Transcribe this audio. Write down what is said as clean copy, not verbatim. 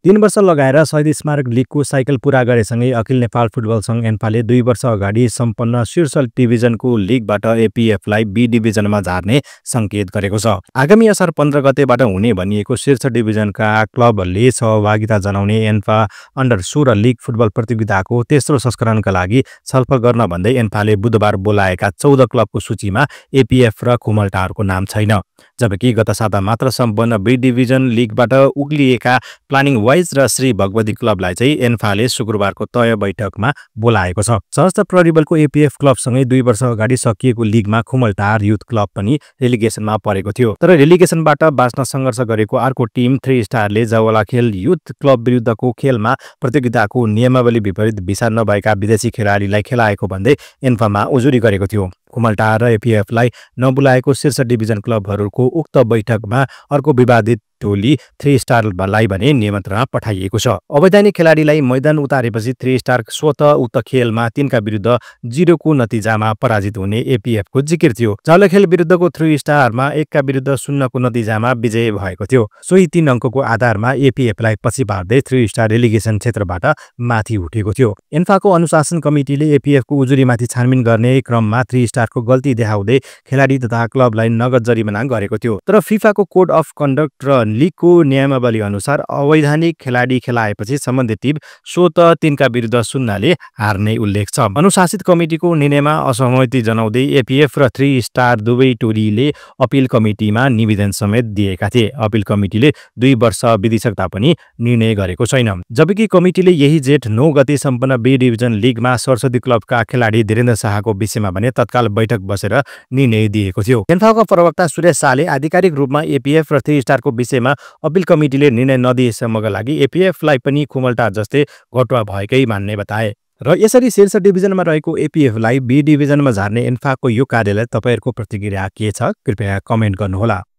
3 वर्ष लगाएर शहीद स्मारक लिगको साइकल पूरा गरेसँगै अखिल नेपाल फुटबल सङ्घ एन्फाले 2 वर्ष अगाडि सम्पन्न शीर्ष डिभिजनको लिगबाट एपिएफलाई बी डिभिजनमा झार्ने सङ्केत गरेको छ। आगामी असार 15 गतेबाट हुने भनिएको शीर्ष डिभिजनका क्लबहरूले सहभागिता जनाउने एन्फा अन्डर 16 लिग फुटबल प्रतियोगिताको तेस्रो संस्करणका लागि छलफल गर्न भन्दै एन्फाले बुधबार बोलाएका 14 क्लबको सूचीमा एपिएफ र खुमलटारको नाम छैन। जबकि गत साता मात्र सम्पन्न बी डिभिजन लिगबाट उक्लिएका प्लानिङ वाइज र श्री भगवती क्लबलाई चाहिँ एन्फाले शुक्रबारको तय बैठकमा बोलाएको छ। सहस्त्र प्ररिबलको एपिएफ क्लबसँगै 2 वर्ष अगाडि सकिएको लिगमा खुमलटार युथ क्लब पनि रेलिगेसनमा परेको थियो। तर रेलिगेसनबाट बाँच्न सङ्घर्ष गरेको अर्को टिम 3 स्टारले जवलाखेल युथ क्लब विरुद्धको खेलमा प्रतियोगिताको नियमावली विपरीत भिसा नभएका विदेशी खेलाडीलाई खेलाएको भन्दै एन्फामा उजुरी गरेको थियो। खुमलटार र एपिएफलाई नबोलाएको शीर्ष डिभिजन क्लबहरूको उक्त बैठकमा अर्को विवादित टोली 3 स्टारलाई भने निमन्त्रणा पठाइएको छ। अवैधानिक खेलाडीलाई मैदान उतारेपछि 3 स्टार स्वतः उक्त खेलमा तिनका विरुद्ध 0 को नतिजामा पराजित हुने एपिएफको जिकिर थियो। जवलाखेल विरुद्धको 3 स्टारमा 1 का विरुद्ध 0 को नतिजामा विजय भएको थियो। सोही 3 अङ्कको आधारमा एपिएफलाई पछि पार्दै 3 स्टार रेलिगेसन क्षेत्रबाट माथि उठेको थियो। एन्फाको अनुशासन कमिटीले एपिएफको उजुरीमाथि छानबिन गर्ने क्रममा 3 स्टारको गल्ती देखाउँदै खेलाडी तथा क्लबलाई नगद जरिमाना गरेको थियो। तर फिफाको कोड अफ कन्डक्ट र लिगको नियमावली अनुसार अवैधानिक खेलाडी खेलाएपछि सम्बन्धित टिम स्वतः तिनका विरुद्ध 0 ले हार्ने उल्लेख छ। अनुशासित कमिटीको निर्णयमा असहमति जनाउँदै एपिएफ र 3 स्टार दुवै टोलीले अपिल कमिटीमा निवेदन समेत दिएका थिए। अपिल कमिटीले 2 वर्ष बितिसक्दा पनि निर्णय गरेको छैन। जबकि कमिटीले यही जेठ 9 गते सम्पन्न बी डिभिजन लिगमा सरस्वती क्लबका खेलाडी धीरेन्द्र शाहको विषयमा भने तत्काल बैठक बसेर निर्णय दिएको थियो। एन्फाको प्रवक्ता सुरेश शाहले आधिकारिक रूपमा एपिएफ र 3 स्टारको विषयमा अपिल कमिटीले निर्णय नदिएसम्मका लागि एपिएफलाई पनि खुमलटार जस्तै घटुवा भएकै मान्ने बताए। र यसरी शीर्ष डिभिजनमा रहेको एपिएफलाई बी डिभिजनमा झार्ने एन्फाको यो कार्यलाई तपाईहरुको प्रतिक्रिया के छ? कृपया कमेन्ट गर्नुहोला।